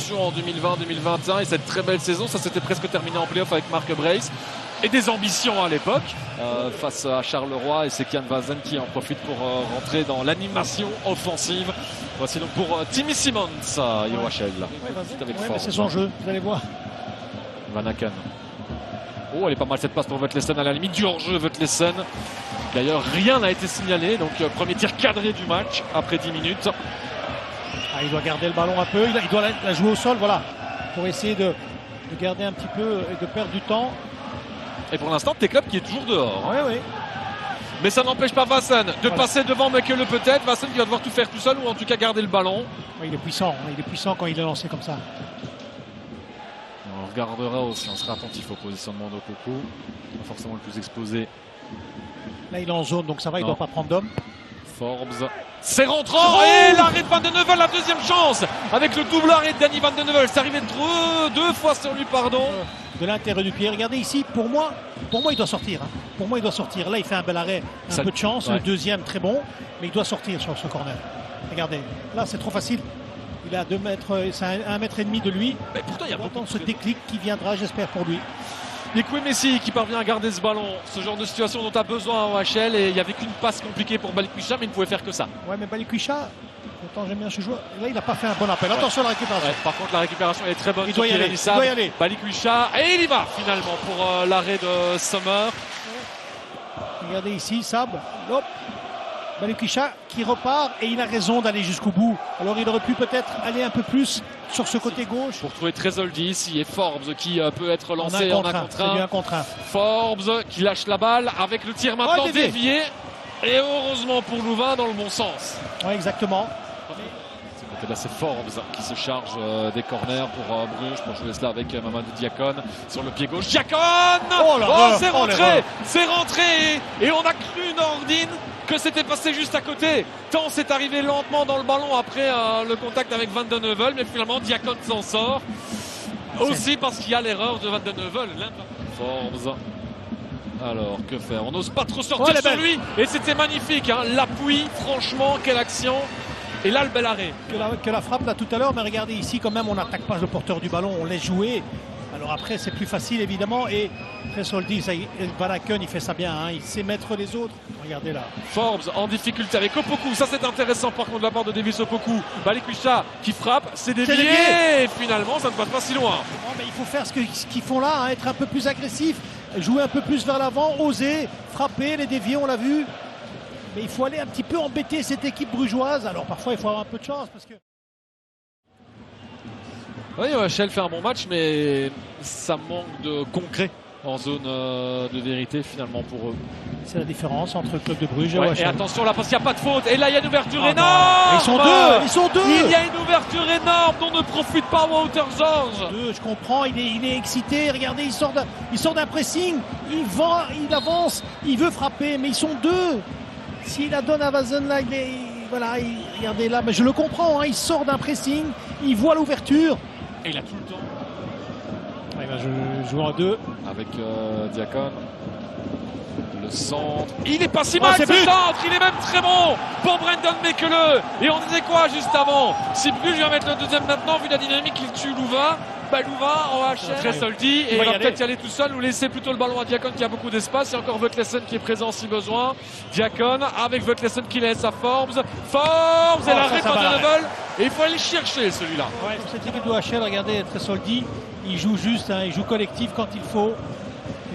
ascension en 2020-2021 et cette très belle saison, ça s'était presque terminé en play-off avec Marc Brace. Et des ambitions à l'époque face à Charleroi, et c'est Kian Vazen qui en profite pour rentrer dans l'animation offensive. Voici donc pour Timmy Simons, Yoachel. C'est son jeu, vous allez voir. Van Aken. Oh, elle est pas mal cette passe pour Vetlesen à la limite du hors-jeu. Vetlesen. D'ailleurs, rien n'a été signalé. Donc, premier tir cadré du match après 10 minutes. Ah, il doit garder le ballon un peu. Il doit la jouer au sol, voilà, pour essayer de garder un petit peu et de perdre du temps. Et pour l'instant, T-Club qui est toujours dehors. Oui, oui. Mais ça n'empêche pas Vassen de passer devant Mekele peut-être. Vassen qui va devoir tout faire tout seul ou en tout cas garder le ballon. Oui, il est puissant. Il est puissant quand il est lancé comme ça. On regardera aussi, on sera attentif au positionnement d'Okoko. Pas forcément le plus exposé. Là, il est en zone, donc ça va, il ne doit pas prendre d'homme. Forbes. C'est rentrant et l'arrêt de Van de Neuvel, la deuxième chance avec le double arrêt de Danny Van de Neuvel. C'est arrivé deux fois sur lui, pardon. De l'intérieur du pied. Regardez ici, pour moi il doit sortir. Hein. Pour moi, il doit sortir. Là, il fait un bel arrêt, un peu de chance. Ouais. Le deuxième, très bon, mais il doit sortir sur ce corner. Regardez, là, c'est trop facile. Il est à 2 mètres, c'est à 1,5 mètre de lui. Mais pourtant, il y a beaucoup de ce déclic qui viendra, j'espère, pour lui. Et Koué Messi qui parvient à garder ce ballon, ce genre de situation dont tu as besoin en OHL, et il n'y avait qu'une passe compliquée pour Balikwisha, mais il ne pouvait faire que ça. Ouais, mais Balikwisha, pourtant j'aime bien ce joueur. Là, il n'a pas fait un bon appel. Attention à la récupération. Ouais, par contre, la récupération elle est très bonne. Il doit y aller. Balikwisha, et il y va finalement pour l'arrêt de Sommer. Regardez ici, Sab. Hop. Balikwisha qui repart et il a raison d'aller jusqu'au bout. Alors il aurait pu peut-être aller un peu plus sur ce côté gauche. Pour trouver Tresoldi ici et Forbes qui peut être lancé en un contre un. Forbes qui lâche la balle avec le tir maintenant dévié. Et heureusement pour Louvain dans le bon sens. Oui, exactement. Là c'est Forbes qui se charge des corners pour Bruges, pour jouer cela avec Mamadou Diakon sur le pied gauche. Diakon c'est rentré et on a cru Nordine que c'était passé juste à côté. Tant c'est arrivé lentement dans le ballon après le contact avec Van de Neuvel, mais finalement Diakon s'en sort. Aussi parce qu'il y a l'erreur de Van de Neuvel. Forbes. Alors que faire? On n'ose pas trop sortir sur lui et c'était magnifique. Hein. L'appui, franchement, quelle action! Et là, le bel arrêt. Que la frappe là tout à l'heure, mais regardez ici quand même, on n'attaque pas le porteur du ballon, on laisse jouer. Alors après, c'est plus facile évidemment. Et Tresoldi, Van Aken, il fait ça bien, hein. Il sait mettre les autres. Regardez là. Forbes en difficulté avec Opoku. Ça, c'est intéressant par contre de la part de Davis Opoku. Balikwisha qui frappe, c'est dévié. Et finalement, ça ne passe pas si loin. Non, mais il faut faire ce qu'ils font là, hein, être un peu plus agressif, jouer un peu plus vers l'avant, oser, frapper, les dévier, on l'a vu. Mais il faut aller un petit peu embêter cette équipe brugeoise. Alors parfois il faut avoir un peu de chance parce que... Oui, OHL fait un bon match, mais ça manque de concret en zone de vérité finalement pour eux. C'est la différence entre le club de Bruges et OHL. Et attention là parce qu'il n'y a pas de faute. Et là il y a une ouverture énorme. Ils sont deux. Il y a une ouverture énorme dont ne profite pas Wouter George. Je comprends, il est excité. Regardez, il sort d'un pressing. Il avance, il veut frapper, mais ils sont deux. S'il la donne à Vazen là, regardez là, mais je le comprends, hein, il sort d'un pressing, il voit l'ouverture. Et il a tout le temps. Il va jouer en deux. Avec Diakon. Le centre. Il est pas si mal ce centre, il est même très bon pour Brendan Mekele. Et on disait quoi juste avant? Si Bruges vient mettre le deuxième maintenant, vu la dynamique, il tue Louvain. Louvain en HL. Tresoldi et il va peut-être y aller tout seul ou laisser plutôt le ballon à Diakon qui a beaucoup d'espace. Il y a encore Vetlesen qui est présent si besoin. Diakon avec Vetlesen qui laisse à Forbes. Et l'arrêt de Van de Neuvel. Et il faut aller chercher celui-là. Ouais, cette équipe de HL, regardez Tresoldi, il joue juste, hein, il joue collectif quand il faut.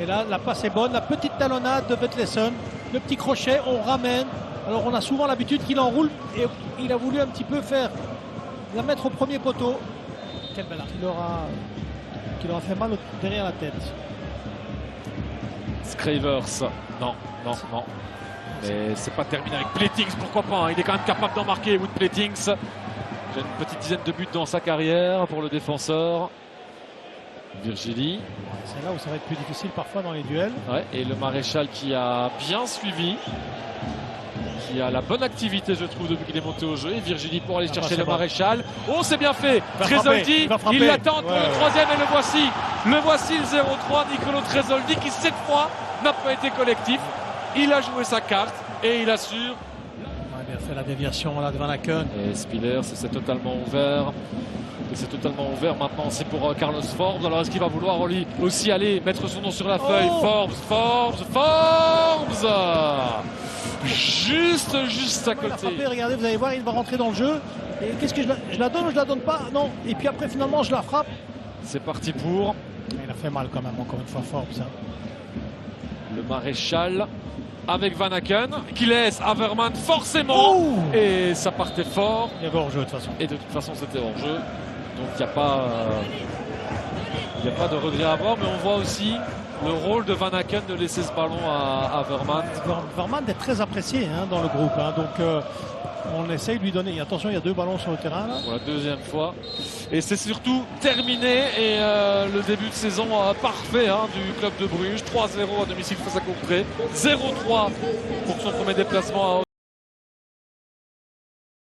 Et là, la passe est bonne. La petite talonnade de Vetlesen. Le petit crochet, on ramène. Alors on a souvent l'habitude qu'il enroule et il a voulu un petit peu la mettre au premier poteau. Quel bel arrêt. Qui leur a fait mal derrière la tête. Scravers, non. Mais c'est pas terminé avec Pletings, pourquoi pas, hein. Il est quand même capable d'en marquer, Wood Pletings. J'ai une petite dizaine de buts dans sa carrière pour le défenseur. Virgili. C'est là où ça va être plus difficile parfois dans les duels. Ouais, et le Maréchal qui a bien suivi. Qui a la bonne activité, je trouve, depuis qu'il est monté au jeu. Et Virgili pour aller chercher le Maréchal. Oh, c'est bien fait. Tresoldi, il l'attend pour le troisième et le voici le 0-3. Nicolo Tresoldi qui, cette fois, n'a pas été collectif. Il a joué sa carte et il assure. Il a fait la déviation là de Van Aken. Et Spiller, c'est totalement ouvert. Et c'est totalement ouvert maintenant, c'est pour Carlos Forbes. Alors est-ce qu'il va vouloir aussi aller mettre son nom sur la feuille? Forbes Juste à Il a côté. frappé, regardez, vous allez voir, il va rentrer dans le jeu. Et qu'est-ce que je la donne ou je la donne pas? Non. Et puis après, finalement, je la frappe. C'est parti pour Il a fait mal quand même, encore une fois, Forbes. Hein. le maréchal avec Van Aken qui laisse Haverman forcément. Oh, Et ça partait fort. il y avait hors-jeu de toute façon. Et de toute façon, c'était hors jeu. Donc il n'y a pas de regret à avoir. Mais on voit aussi le rôle de Van Aken de laisser ce ballon à Haverman. Haverman est très apprécié hein, dans le groupe. Hein, donc on essaye de lui donner. Attention, il y a 2 ballons sur le terrain. Là. Pour la deuxième fois. Et c'est surtout terminé. Et le début de saison parfait hein, du club de Bruges. 3-0 à domicile face à Courtrai. 0-3 pour son premier déplacement à